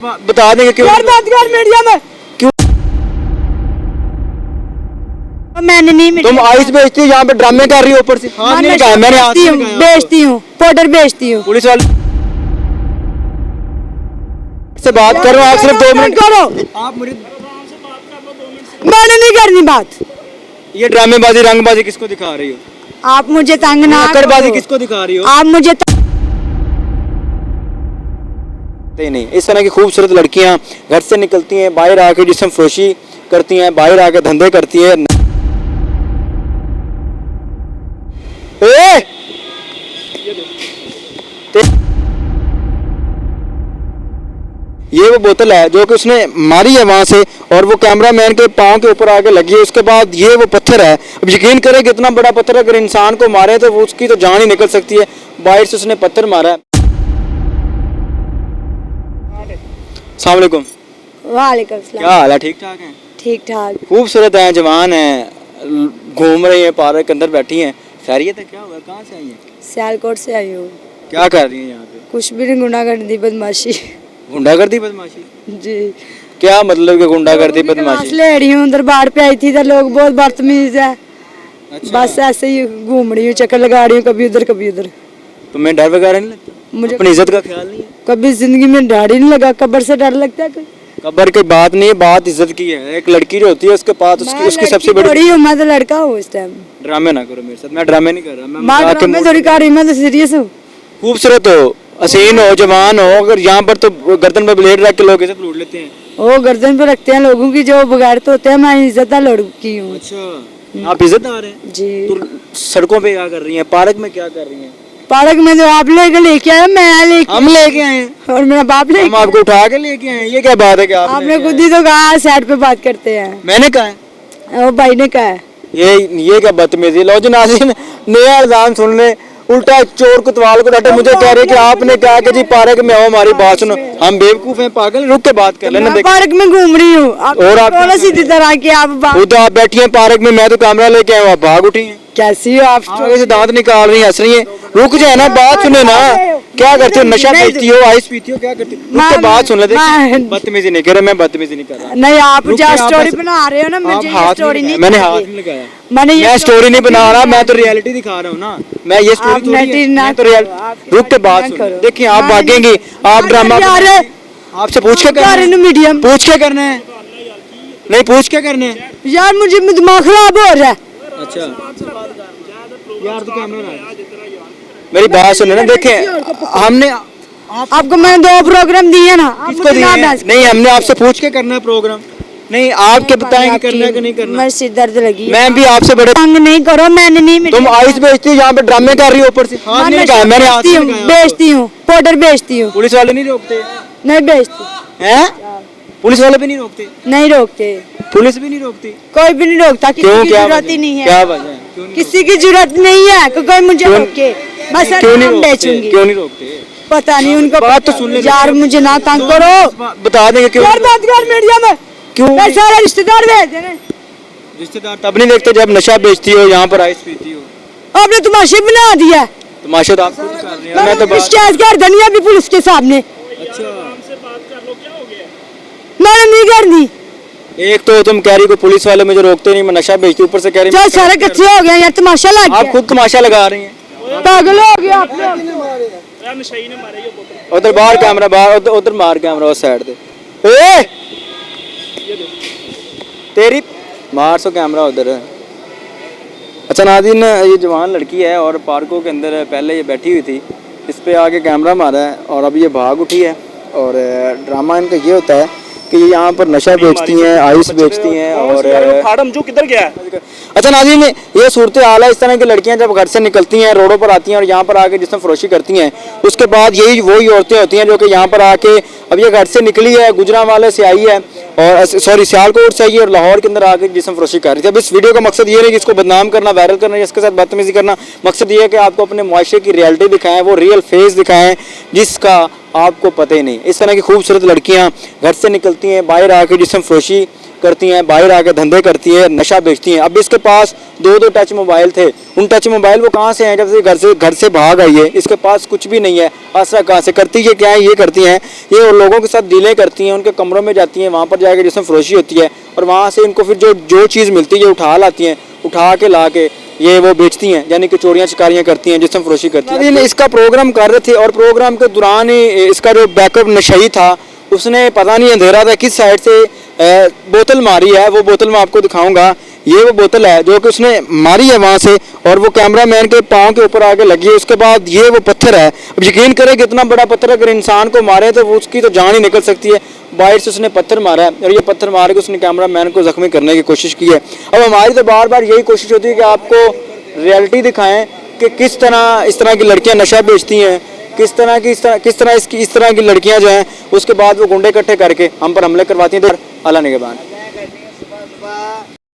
बता देंगे क्यों बात कर मीडिया में क्यों मैंने नहीं तुम आइस बेचती हो यहाँ पे ड्रामे कर रही हो ऊपर से हाथ नहीं लगाया मैंने हाथ नहीं लगाया बेचती हूँ पाउडर बेचती हूँ। पुलिस वाले से बात करो आप सिर्फ 2 मिनट करो आप मुझे मैंने नहीं करनी बात। ये ड्रामेबाजी रंगबाजी किसको दिखा रही हो आप मुझे तंग ना अकड़बाजी करो। किसको दिखा रही हो आप मुझे नहीं इस तरह की खूबसूरत लड़कियां घर से निकलती हैं बाहर आके जिस्म फरोशी करती हैं बाहर आके धंधे करती हैं ये वो बोतल है जो कि उसने मारी है वहां से और वो कैमरामैन के पांव के ऊपर आके लगी है। उसके बाद ये वो पत्थर है, अब यकीन करें कि इतना बड़ा पत्थर अगर इंसान को मारे तो वो उसकी तो जान ही निकल सकती है। बाहर से उसने पत्थर मारा है। अस्सलाम वालेकुम। वालेकुम सलाम। क्या हाल है? ठीक ठाक है? ठीक ठाक। खूबसूरत है, जवान है, घूम रही है, पार्क के अंदर बैठी हैं। खैरियत है? क्या हुआ, कहाँ से आई हैं? सियालकोट से आई हूँ। क्या कर रही हैं यहाँ पे? कुछ भी नहीं, गुंडागर्दी बदमाशी। गुंडागर्दी बदमाशी? जी। क्या मतलब कि गुंडागर्दी बदमाशी? ले रही हूँ, दरबार पे आई थी तो लोग बहुत बदतमीज है। अच्छा। बस ऐसे ही घूम रही हूँ, चक्कर लगा रही हूँ, कभी उधर कभी उधर। तुम्हें डर वगैरह नहीं लगता? मुझे अपनी इज्जत का ख्याल नहीं है? कभी जिंदगी में डर ही नहीं लगा। कब्र से डर लगता है कोई? कब्र की बात नहीं है, बात इज्जत की है। एक लड़की जो होती है उसके पास उसकी सबसे बड़ी हूँ। मैं तो लड़का हूँ इस टाइम। ड्रामे ना करो मेरे साथ, मैं ड्रामे नहीं कर रहा। मैं थोड़ी कर रही, मैं तो सीरियस हूँ। खूबसूरत हो, हसीन हो, जवान हो, अगर यहाँ पर तो गर्दन पर ब्लेड रख के लोग इज्जत लूट लेते हैं। वो गर्दन पे रखते हैं लोगों की जो बगैर तो होते हैं। मैं इज्जत लड़की हूँ। अच्छा, आप इज्जतदार हैं जी। तो सड़कों पे क्या कर रही हैं, पार्क में क्या कर रही हैं? पार्क में तो आप लेके आए, मैं लेके हम लेके आए हैं और मेरा बाप हम आपको उठा के लेके आए हैं। ये क्या बात है कि आपने खुद ही तो कहा साइड पे बात करते हैं। मैंने कहा है? वो भाई ने कहा है। ये क्या बदतमीजी। लो जी नाज़रीन, नया इल्जाम सुन ले। उल्टा चोर कुतवाल को डटे मुझे कह रहे कि आपने कहा कि जी पार्क में आओ, हमारी बात सुनो। हम बेवकूफ हैं, पागल? रुक के बात कर लेना। पार्क में घूम रही हूँ और आप सीधी तरह की आप तो आप बैठी हैं पार्क में, मैं तो कैमरा लेके आया हूँ, आप भाग उठी हैं। कैसी हो आप? आगे से दांत निकाल रही हैं, हंस रही हैं। रुक जाए ना, बात सुने ना। क्या करती हो? नशा बेचती हो, आइस पीती हो, क्या करती हो? रुक के बात सुन ले। बदतमीजी नहीं कर रहा, मैं बदतमीजी नहीं कर रहा। नहीं, आप जो स्टोरी बना रहे हो ना, मुझे स्टोरी नहीं। मैंने हाथ नहीं लगाया। मैं स्टोरी नहीं बना रहा, मैं तो रियलिटी दिखा रहा हूँ ना। मैं ये स्टोरी थोड़ी है, मैं तो रियलिटी। रुक के बात सुन। देखिए आप भागेंगी, आप ड्रामा आपसे पूछ के करना है। मीडियम पूछ के करना है, नहीं पूछ के करना है यार। मुझे दिमाग खराब हो रहा है। अच्छा यार, तो कैमरा मेरी बात सुनो ना। देखें हमने आपको मैंने 2 प्रोग्राम दिए ना, किसको दिए? नहीं, हमने आपसे पूछ के करना है प्रोग्राम। नहीं, आपके बताएंगे करना है कि नहीं करना। मेरे सिर दर्द लगी। मैं भी आपसे बड़े तंग नहीं करो, मैंने नहीं। तुम आइस बेचती हो, यहाँ पे ड्रामे कर रही हो ऊपर से हाथ नहीं लगाया मैंने हाथ नहीं लगाया। बेचती हूँ, पाउडर बेचती हूँ। पुलिस वाले नहीं रोकते नहीं बेचती हैं? पुलिस वाले भी नहीं रोकते? नहीं रोकते, पुलिस भी नहीं रोकती? कोई भी नहीं रोकता। किसी की जरूरत ही नहीं है। क्या वजह है? किसी की जरूरत नहीं है कि कोई मुझे रोके। बस क्यों नहीं बेचूंगी। क्यों नहीं रोकते? पता नहीं उनको। बात तो सुन ले यार, मुझे ना तंग करो। बता देंगे क्यों। यार बात कर मीडिया में क्यों? सारे रिश्तेदार भेज देने। रिश्तेदार तब नहीं देखते जब नशा बेचती हो, यहाँ पर आइस पीती हो। आपने तमाशे बना दिया। तमाशा तो आप खुद कर रही हैं। मैं तो शिकायत कर देनी अभी पुलिस के सामने। अच्छा, मैंने नहीं करनी। एक तो तुम कह रही को पुलिस वाले मुझे रोकते नहीं, मैं नशा बेचती, ऊपर से कह रही जो सारे कच्चे हो गए यार, तमाशा लग आप गया। खुद तमाशा लगा रही हैं। पागल हो गया आप लोग। उधर बाहर कैमरा, बाहर उधर मार कैमरा उस साइड पे। ए तेरी मार सो कैमरा उधर है। अच्छा नाज़रीन, ये जवान लड़की है और पार्कों के अंदर पहले ये बैठी हुई थी, इस पे आके कैमरा मारा है और अब ये भाग उठी है। और ड्रामा इनका ये होता है कि ये यहाँ पर नशा बेचती हैं, आइस बेचती हैं और फाड़म जो किधर गया है। अच्छा नाज़रीन, ये सूरत हाल है। इस तरह की लड़कियां जब घर से निकलती हैं, रोडों पर आती हैं और यहाँ पर आके जिसमें फरोशी करती हैं, उसके बाद यही वही औरतें होती हैं जो कि यहाँ पर आके, अब ये घर से निकली है, गुजरांवाले से आई है और सॉरी सियालकोट से आई है और लाहौर के अंदर आके जिसम फरोशी कर रही थी। अब इस वीडियो का मकसद ये नहीं कि इसको बदनाम करना, वायरल करना, इसके साथ बदतमीजी करना। मकसद ये है कि आपको अपने मुआशरे की रियलिटी दिखाएं, वो रियल फेस दिखाएं जिसका आपको पता ही नहीं। इस तरह की खूबसूरत लड़कियां घर से निकलती हैं, बाहर आके जिस्म फरोशी करती हैं, बाहर आके धंधे करती हैं, नशा बेचती हैं। अब इसके पास दो टच मोबाइल थे, उन टच मोबाइल वो कहाँ से हैं? जब से घर से भाग आई है, इसके पास कुछ भी नहीं है। आसरा कहाँ से? करती ये क्या है? ये करती हैं, ये और लोगों के साथ डीलें करती हैं, उनके कमरों में जाती हैं, वहाँ पर जाकर जिसमें फरोशी होती है और वहाँ से इनको फिर जो चीज़ मिलती है ये उठा लाती हैं, उठा के ला के ये वो बेचती हैं, यानी कि चोरियाँ शिकारियाँ करती हैं, जिसमें फरोशी करती हैं। इसका प्रोग्राम कर रहे थे और प्रोग्राम के दौरान ही इसका जो बैकअप नशई था उसने पता नहीं अंधेरा था किस साइड से बोतल मारी है। वो बोतल मैं आपको दिखाऊंगा, ये वो बोतल है जो कि उसने मारी है वहाँ से और वो कैमरामैन के पाँव के ऊपर आके लगी है। उसके बाद ये वो पत्थर है, अब यकीन करें कि इतना बड़ा पत्थर अगर इंसान को मारे तो वो उसकी तो जान ही निकल सकती है। बाहर से उसने पत्थर मारा है और ये पत्थर मार के उसने कैमरामैन को जख्मी करने की कोशिश की है। अब हमारी तो बार बार यही कोशिश होती है कि आपको रियलिटी दिखाएं कि किस तरह इस तरह की लड़कियां नशा बेचती हैं, किस तरह की लड़कियां जो हैं उसके बाद वो गुंडे इकट्ठे करके हम पर हमले करवाती हैं। अल्लाह निगहबान।